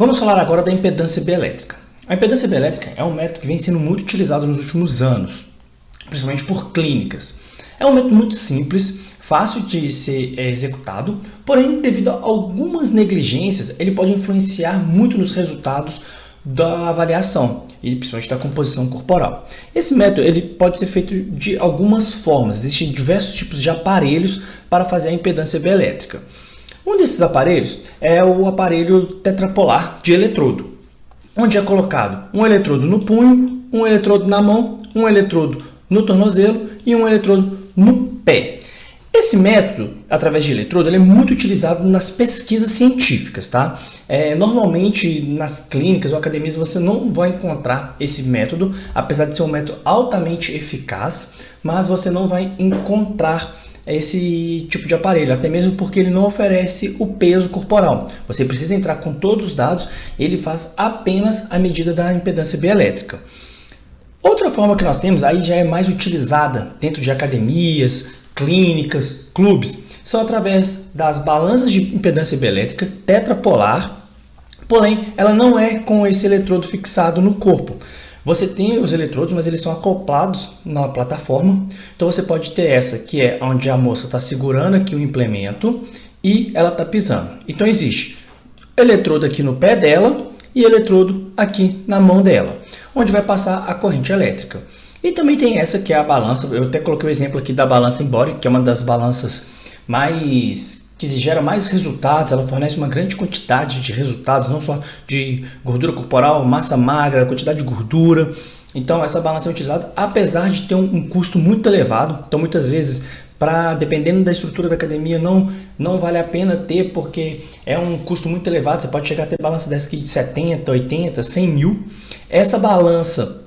Vamos falar agora da impedância bielétrica. A impedância bielétrica é um método que vem sendo muito utilizado nos últimos anos, principalmente por clínicas. É um método muito simples, fácil de ser executado, porém, devido a algumas negligências, ele pode influenciar muito nos resultados da avaliação e principalmente da composição corporal. Esse método ele pode ser feito de algumas formas. Existem diversos tipos de aparelhos para fazer a impedância bielétrica. Um desses aparelhos é o aparelho tetrapolar de eletrodo, onde é colocado um eletrodo no punho, um eletrodo na mão, um eletrodo no tornozelo e um eletrodo no pé. Esse método, através de eletrodo, ele é muito utilizado nas pesquisas científicas, tá? Normalmente, nas clínicas ou academias, você não vai encontrar esse método, apesar de ser um método altamente eficaz, mas você não vai encontrar esse tipo de aparelho, até mesmo porque ele não oferece o peso corporal. Você precisa entrar com todos os dados, ele faz apenas a medida da impedância bielétrica. Outra forma que nós temos, aí já é mais utilizada dentro de academias, clínicas, clubes, são através das balanças de impedância bielétrica tetrapolar, porém ela não é com esse eletrodo fixado no corpo. Você tem os eletrodos, mas eles são acoplados na plataforma, então você pode ter essa que é onde a moça está segurando aqui o implemento e ela está pisando. Então existe eletrodo aqui no pé dela e eletrodo aqui na mão dela, onde vai passar a corrente elétrica. E também tem essa que é a balança, eu até coloquei o exemplo aqui da balança Embody, que é uma das balanças que gera mais resultados, ela fornece uma grande quantidade de resultados, não só de gordura corporal, massa magra, quantidade de gordura. Então essa balança é utilizada, apesar de ter um custo muito elevado, então muitas vezes, dependendo da estrutura da academia, não vale a pena ter, porque é um custo muito elevado, você pode chegar a ter balança dessa aqui de 70, 80, 100 mil. Essa balança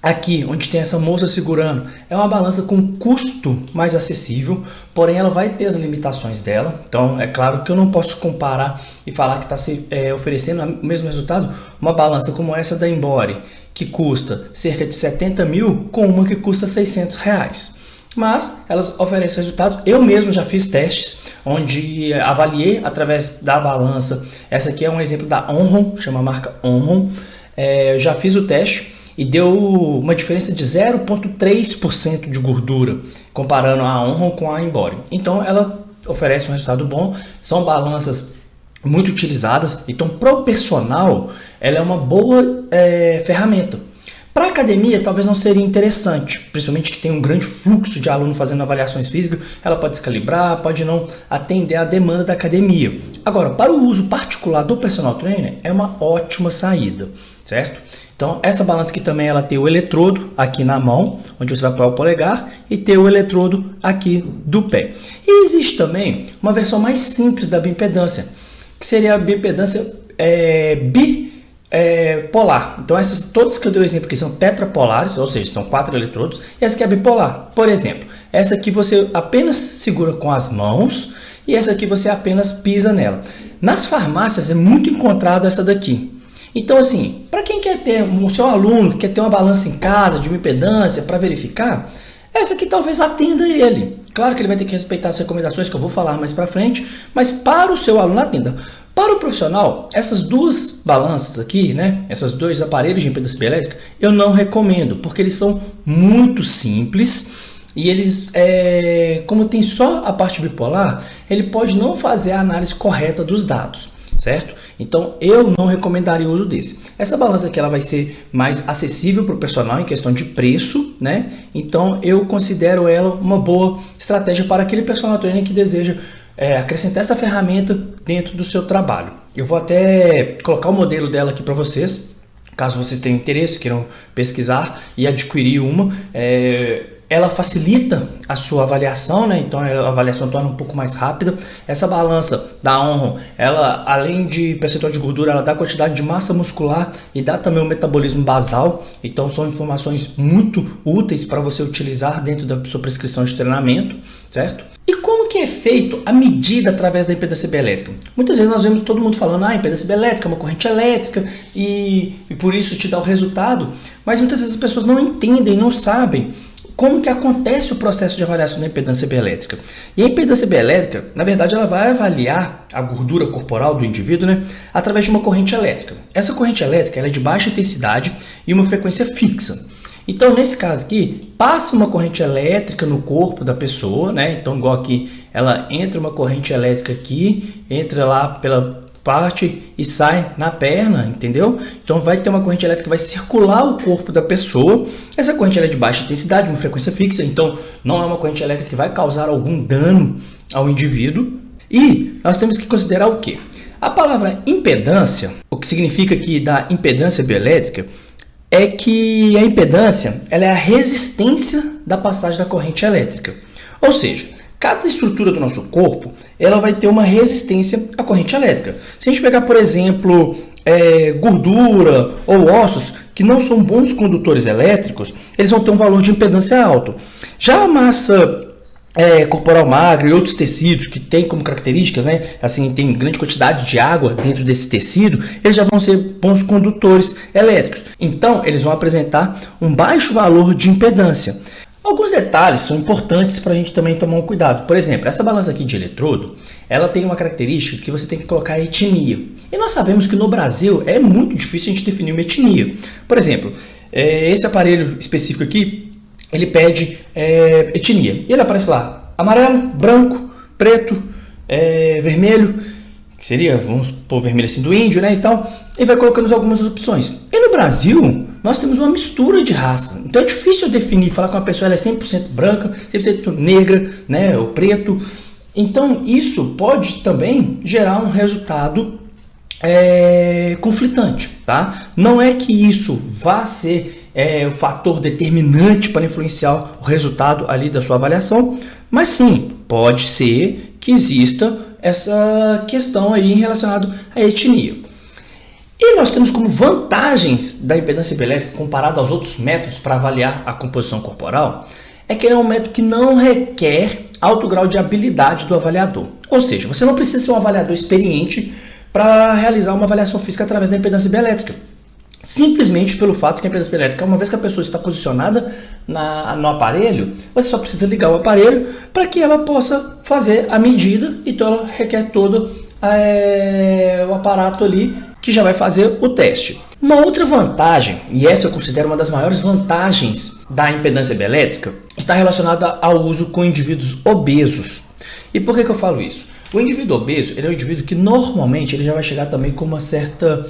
aqui, onde tem essa moça segurando, é uma balança com custo mais acessível, porém ela vai ter as limitações dela. Então, é claro que eu não posso comparar e falar que está oferecendo o mesmo resultado uma balança como essa da Embody, que custa cerca de 70 mil, com uma que custa 600 reais. Mas elas oferecem resultados. Eu mesmo já fiz testes, onde avaliei através da balança. Essa aqui é um exemplo da Onron, chama a marca Onron. Eu já fiz o teste e deu uma diferença de 0,3% de gordura, comparando a Onron com a Embody. Então ela oferece um resultado bom, são balanças muito utilizadas, então para o personal ela é uma boa ferramenta. Para a academia talvez não seria interessante, principalmente que tem um grande fluxo de aluno fazendo avaliações físicas, ela pode descalibrar, pode não atender à demanda da academia. Agora, para o uso particular do personal trainer é uma ótima saída, certo? Então, essa balança aqui também ela tem o eletrodo aqui na mão, onde você vai apoiar o polegar, e tem o eletrodo aqui do pé. E existe também uma versão mais simples da bioimpedância, que seria a bioimpedância polar. Então, essas todas que eu dei o exemplo aqui são tetrapolares, ou seja, são 4 eletrodos, e essa aqui é bipolar. Por exemplo, essa aqui você apenas segura com as mãos, e essa aqui você apenas pisa nela. Nas farmácias é muito encontrado essa daqui. Então, assim, para quem quer ter, o seu aluno quer ter uma balança em casa de impedância para verificar, essa aqui talvez atenda ele. Claro que ele vai ter que respeitar as recomendações que eu vou falar mais para frente, mas para o seu aluno atenda. Para o profissional, essas duas balanças aqui, né, esses dois aparelhos de impedância bielétrica, eu não recomendo, porque eles são muito simples e eles, como tem só a parte bipolar, ele pode não fazer a análise correta dos dados. Certo? Então eu não recomendaria o uso desse. Essa balança aqui ela vai ser mais acessível para o personal em questão de preço, né? Então eu considero ela uma boa estratégia para aquele personal trainer que deseja acrescentar essa ferramenta dentro do seu trabalho. Eu vou até colocar o modelo dela aqui para vocês, caso vocês tenham interesse, queiram pesquisar e adquirir uma. Ela facilita a sua avaliação, né? Então a avaliação torna um pouco mais rápida. Essa balança da Onron, ela além de percentual de gordura, ela dá quantidade de massa muscular e dá também o metabolismo basal. Então são informações muito úteis para você utilizar dentro da sua prescrição de treinamento, certo? E como que é feito a medida através da impedância bielétrica? Muitas vezes nós vemos todo mundo falando, impedância bielétrica é uma corrente elétrica e por isso te dá o resultado, mas muitas vezes as pessoas não entendem, não sabem como que acontece o processo de avaliação da impedância bioelétrica. E a impedância bioelétrica, na verdade, ela vai avaliar a gordura corporal do indivíduo, né, através de uma corrente elétrica. Essa corrente elétrica ela é de baixa intensidade e uma frequência fixa. Então, nesse caso aqui, passa uma corrente elétrica no corpo da pessoa, né? Então, igual aqui, ela entra uma corrente elétrica aqui, entra lá pela parte e sai na perna, entendeu? Então, vai ter uma corrente elétrica que vai circular o corpo da pessoa. Essa corrente ela é de baixa intensidade, uma frequência fixa, então não é uma corrente elétrica que vai causar algum dano ao indivíduo. E nós temos que considerar o quê? A palavra impedância, o que significa aqui da impedância bioelétrica, é que a impedância ela é a resistência da passagem da corrente elétrica. Ou seja, cada estrutura do nosso corpo ela vai ter uma resistência à corrente elétrica. Se a gente pegar, por exemplo, gordura ou ossos que não são bons condutores elétricos, eles vão ter um valor de impedância alto. Já a massa corporal magra e outros tecidos que tem como características, né, assim, tem grande quantidade de água dentro desse tecido, eles já vão ser bons condutores elétricos. Então, eles vão apresentar um baixo valor de impedância. Alguns detalhes são importantes para a gente também tomar um cuidado. Por exemplo, essa balança aqui de eletrodo, ela tem uma característica que você tem que colocar a etnia. E nós sabemos que no Brasil é muito difícil a gente definir uma etnia. Por exemplo, esse aparelho específico aqui, ele pede etnia. E ele aparece lá, amarelo, branco, preto, vermelho, que seria, vamos pôr vermelho assim do índio, né, e tal. E vai colocando algumas opções. E no Brasil, nós temos uma mistura de raças. Então é difícil eu definir, falar que uma pessoa ela é 100% branca, 100% negra, né, ou preto. Então isso pode também gerar um resultado conflitante, tá? Não é que isso vá ser o fator determinante para influenciar o resultado ali da sua avaliação, mas sim, pode ser que exista essa questão aí relacionada à etnia. E nós temos como vantagens da impedância bioelétrica comparado aos outros métodos para avaliar a composição corporal, é que ele é um método que não requer alto grau de habilidade do avaliador. Ou seja, você não precisa ser um avaliador experiente para realizar uma avaliação física através da impedância bioelétrica. Simplesmente pelo fato que a impedância bioelétrica, uma vez que a pessoa está posicionada no aparelho, você só precisa ligar o aparelho para que ela possa fazer a medida, então ela requer todo o aparato ali que já vai fazer o teste. Uma outra vantagem, e essa eu considero uma das maiores vantagens da impedância bioelétrica, está relacionada ao uso com indivíduos obesos. E por que eu falo isso? O indivíduo obeso, ele é um indivíduo que normalmente ele já vai chegar também com uma certa,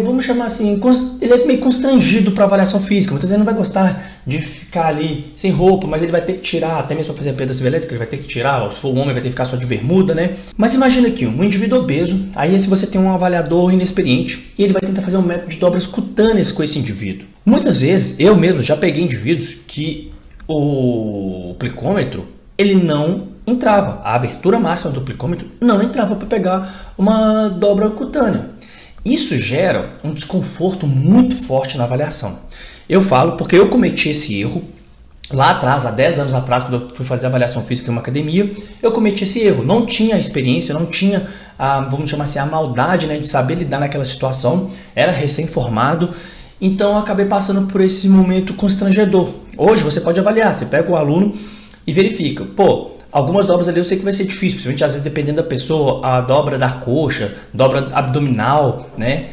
vamos chamar assim, ele é meio constrangido para avaliação física. Muitas vezes ele não vai gostar de ficar ali sem roupa, mas ele vai ter que tirar, até mesmo para fazer a impedância bioelétrica, ele vai ter que tirar, se for um homem vai ter que ficar só de bermuda, né? Mas imagina aqui, um indivíduo obeso, aí se você tem um avaliador inexperiente, e ele vai tentar fazer um método de dobras cutâneas com esse indivíduo. Muitas vezes, eu mesmo já peguei indivíduos que o plicômetro, ele não entrava, a abertura máxima do plicômetro não entrava para pegar uma dobra cutânea. Isso gera um desconforto muito forte na avaliação. Eu falo porque eu cometi esse erro lá atrás, há 10 anos atrás, quando eu fui fazer avaliação física em uma academia, eu cometi esse erro. Não tinha experiência, não tinha, vamos chamar assim, a maldade, né, de saber lidar naquela situação, era recém-formado, então eu acabei passando por esse momento constrangedor. Hoje você pode avaliar, você pega o aluno e verifica, algumas dobras ali eu sei que vai ser difícil, principalmente às vezes dependendo da pessoa, a dobra da coxa, dobra abdominal, né?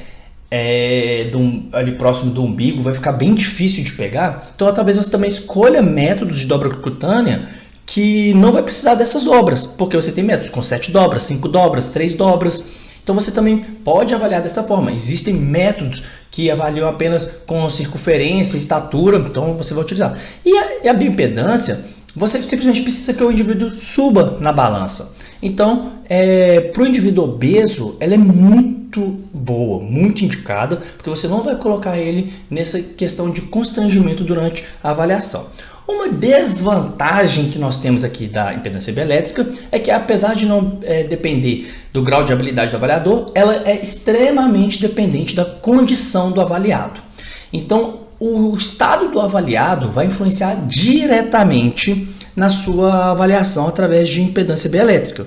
Ali próximo do umbigo, vai ficar bem difícil de pegar. Então talvez você também escolha métodos de dobra cutânea que não vai precisar dessas dobras, porque você tem métodos com 7 dobras, 5 dobras, 3 dobras. Então você também pode avaliar dessa forma. Existem métodos que avaliam apenas com circunferência, estatura, então você vai utilizar. E a bioimpedância, você simplesmente precisa que o indivíduo suba na balança. Então, para o indivíduo obeso, ela é muito boa, muito indicada, porque você não vai colocar ele nessa questão de constrangimento durante a avaliação. Uma desvantagem que nós temos aqui da impedância bioelétrica é que, apesar de não depender do grau de habilidade do avaliador, ela é extremamente dependente da condição do avaliado. Então, o estado do avaliado vai influenciar diretamente na sua avaliação através de impedância bioelétrica.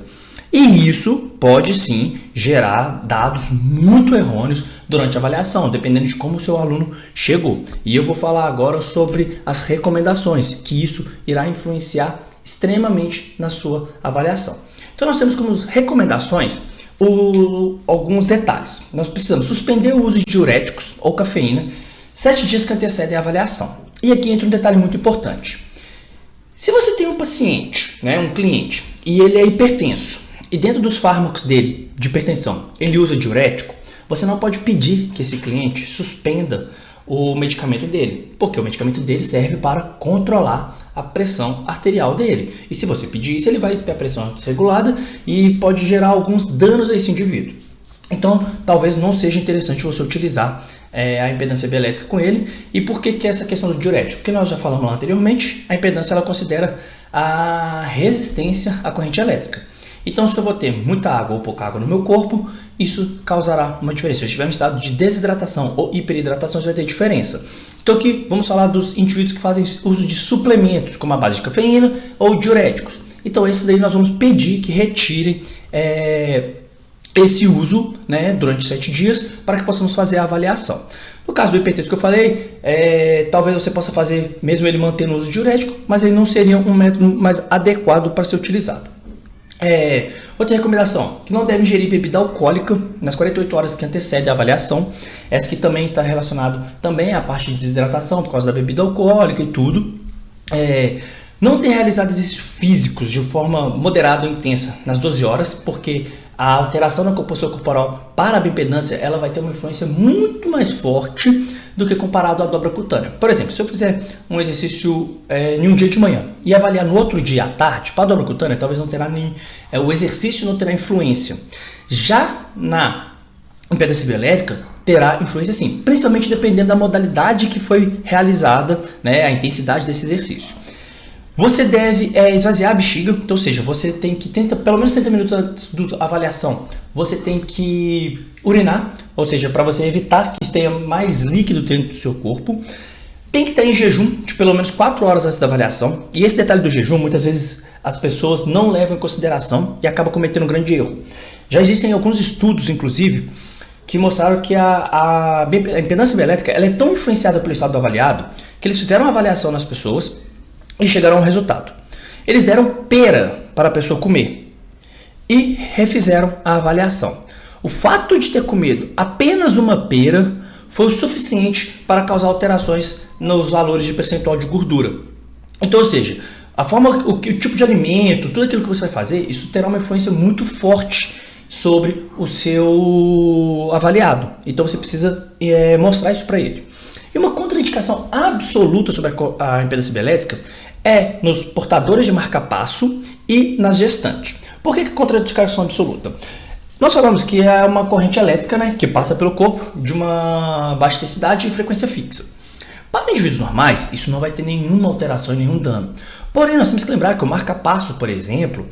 E isso pode sim gerar dados muito errôneos durante a avaliação, dependendo de como o seu aluno chegou. E eu vou falar agora sobre as recomendações, que isso irá influenciar extremamente na sua avaliação. Então nós temos como recomendações alguns detalhes. Nós precisamos suspender o uso de diuréticos ou cafeína 7 dias que antecedem a avaliação. E aqui entra um detalhe muito importante. Se você tem um paciente, um cliente, e ele é hipertenso, e dentro dos fármacos dele de hipertensão ele usa diurético, você não pode pedir que esse cliente suspenda o medicamento dele, porque o medicamento dele serve para controlar a pressão arterial dele. E se você pedir isso, ele vai ter a pressão desregulada e pode gerar alguns danos a esse indivíduo. Então, talvez não seja interessante você utilizar a impedância bioelétrica com ele. E por que é essa questão do diurético? Porque nós já falamos lá anteriormente, a impedância ela considera a resistência à corrente elétrica. Então, se eu vou ter muita água ou pouca água no meu corpo, isso causará uma diferença. Se eu estiver em estado de desidratação ou hiperidratação, isso vai ter diferença. Então, aqui vamos falar dos indivíduos que fazem uso de suplementos, como a base de cafeína ou diuréticos. Então, esses daí nós vamos pedir que retirem esse uso durante 7 dias para que possamos fazer a avaliação. No caso do hipertenso que eu falei, talvez você possa fazer mesmo ele mantendo o uso de diurético, mas ele não seria um método mais adequado para ser utilizado. Outra recomendação, que não deve ingerir bebida alcoólica nas 48 horas que antecedem a avaliação. Essa que também está relacionado também à parte de desidratação por causa da bebida alcoólica e tudo. Não ter realizado exercícios físicos de forma moderada ou intensa nas 12 horas, porque a alteração na composição corporal para a bioimpedância ela vai ter uma influência muito mais forte do que comparado à dobra cutânea. Por exemplo, se eu fizer um exercício em um dia de manhã e avaliar no outro dia à tarde, para a dobra cutânea, talvez não terá nem o exercício não terá influência. Já na impedância bioelétrica, terá influência sim, principalmente dependendo da modalidade que foi realizada, a intensidade desse exercício. Você deve esvaziar a bexiga, então, ou seja, você tem que, pelo menos 30 minutos antes da avaliação, você tem que urinar, ou seja, para você evitar que tenha mais líquido dentro do seu corpo. Tem que estar em jejum de pelo menos 4 horas antes da avaliação. E esse detalhe do jejum, muitas vezes as pessoas não levam em consideração e acabam cometendo um grande erro. Já existem alguns estudos, inclusive, que mostraram que a impedância bioelétrica ela é tão influenciada pelo estado do avaliado que eles fizeram uma avaliação nas pessoas e chegaram a um resultado. Eles deram pera para a pessoa comer e refizeram a avaliação. O fato de ter comido apenas uma pera foi o suficiente para causar alterações nos valores de percentual de gordura. Então, ou seja, a forma, o tipo de alimento, tudo aquilo que você vai fazer, isso terá uma influência muito forte sobre o seu avaliado. Então, você precisa mostrar isso para ele. E uma contraindicação absoluta sobre a impedância bioelétrica é nos portadores de marca-passo e nas gestantes. Por que contraindicação absoluta? Nós falamos que é uma corrente elétrica que passa pelo corpo de uma baixa intensidade e frequência fixa. Para indivíduos normais, isso não vai ter nenhuma alteração e nenhum dano. Porém, nós temos que lembrar que o marca-passo, por exemplo,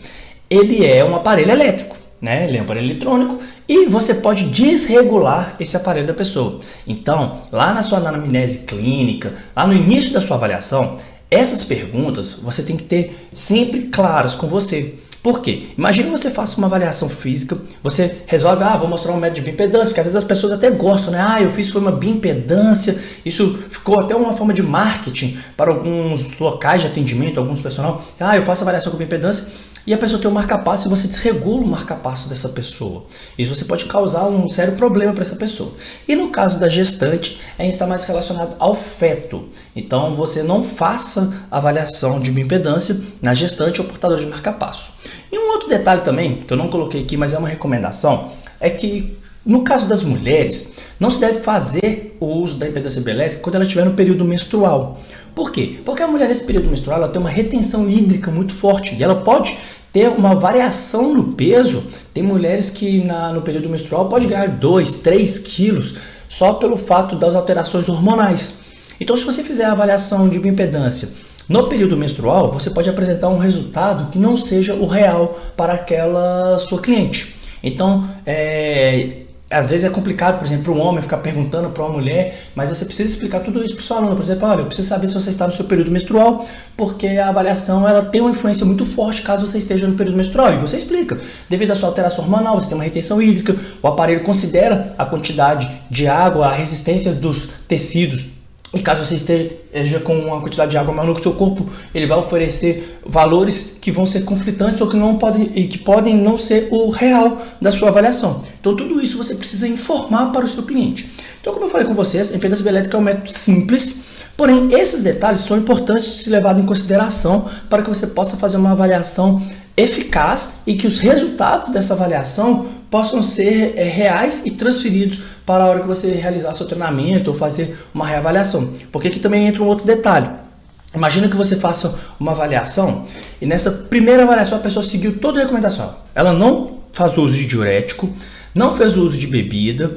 ele é um aparelho elétrico. Ele é um aparelho eletrônico e você pode desregular esse aparelho da pessoa. Então, lá na sua anamnese clínica, lá no início da sua avaliação, essas perguntas você tem que ter sempre claras com você. Por quê? Imagina que você faça uma avaliação física, você resolve, vou mostrar um método de bioimpedância, porque às vezes as pessoas até gostam, eu fiz foi uma bioimpedância, isso ficou até uma forma de marketing para alguns locais de atendimento, alguns personal, eu faço avaliação com bioimpedância, e a pessoa tem um marca-passo e você desregula o marca-passo dessa pessoa. Isso você pode causar um sério problema para essa pessoa. E no caso da gestante, está mais relacionado ao feto. Então você não faça avaliação de bioimpedância na gestante ou portador de marca-passo. E um outro detalhe também, que eu não coloquei aqui, mas é uma recomendação, é que no caso das mulheres, não se deve fazer o uso da impedância bioelétrica quando ela estiver no período menstrual. Por quê? Porque a mulher nesse período menstrual ela tem uma retenção hídrica muito forte e ela pode ter uma variação no peso. Tem mulheres que no período menstrual pode ganhar 2, 3 quilos só pelo fato das alterações hormonais. Então, se você fizer a avaliação de bioimpedância no período menstrual, você pode apresentar um resultado que não seja o real para aquela sua cliente. Então, Às vezes é complicado, por exemplo, para um homem ficar perguntando para uma mulher, mas você precisa explicar tudo isso para o seu aluno. Por exemplo, olha, eu preciso saber se você está no seu período menstrual, porque a avaliação ela tem uma influência muito forte caso você esteja no período menstrual. E você explica, devido à sua alteração hormonal, você tem uma retenção hídrica, o aparelho considera a quantidade de água, a resistência dos tecidos. E caso você esteja com uma quantidade de água maior no seu corpo, ele vai oferecer valores que vão ser conflitantes ou que não podem e que podem não ser o real da sua avaliação. Então tudo isso você precisa informar para o seu cliente. Então, como eu falei com vocês, a impedância bioelétrica é um método simples, porém esses detalhes são importantes de ser levados em consideração para que você possa fazer uma avaliação eficaz e que os resultados dessa avaliação possam ser reais e transferidos para a hora que você realizar seu treinamento ou fazer uma reavaliação. Porque aqui também entra um outro detalhe. Imagina que você faça uma avaliação e nessa primeira avaliação a pessoa seguiu toda a recomendação. Ela não faz uso de diurético, não fez uso de bebida,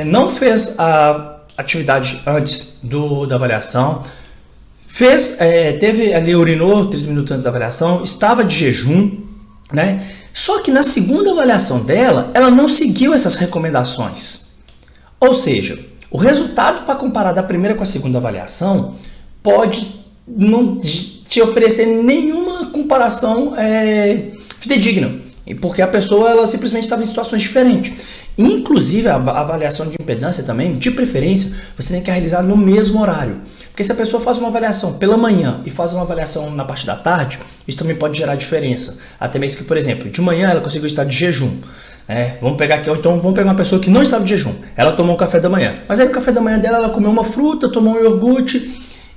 não fez a atividade antes da avaliação, teve ali, urinou 30 minutos antes da avaliação, estava de jejum, né? Só que na segunda avaliação dela, ela não seguiu essas recomendações. Ou seja, o resultado para comparar da primeira com a segunda avaliação pode não te oferecer nenhuma comparação fidedigna, porque a pessoa ela simplesmente estava em situações diferentes. Inclusive, a avaliação de impedância também, de preferência, você tem que realizar no mesmo horário. Porque se a pessoa faz uma avaliação pela manhã e faz uma avaliação na parte da tarde, isso também pode gerar diferença. Até mesmo que, por exemplo, de manhã ela conseguiu estar de jejum. Vamos pegar aqui, ou então vamos pegar uma pessoa que não estava de jejum. Ela tomou um café da manhã. Mas aí no café da manhã dela, ela comeu uma fruta, tomou um iogurte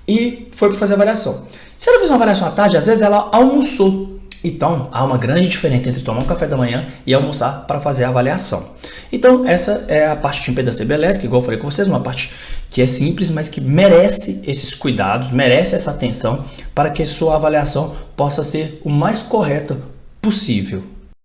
e foi para fazer a avaliação. Se ela fez uma avaliação à tarde, às vezes ela almoçou. Então, há uma grande diferença entre tomar um café da manhã e almoçar para fazer a avaliação. Então, essa é a parte de impedância bioelétrica, igual eu falei com vocês, uma parte que é simples, mas que merece esses cuidados, merece essa atenção para que sua avaliação possa ser o mais correta possível.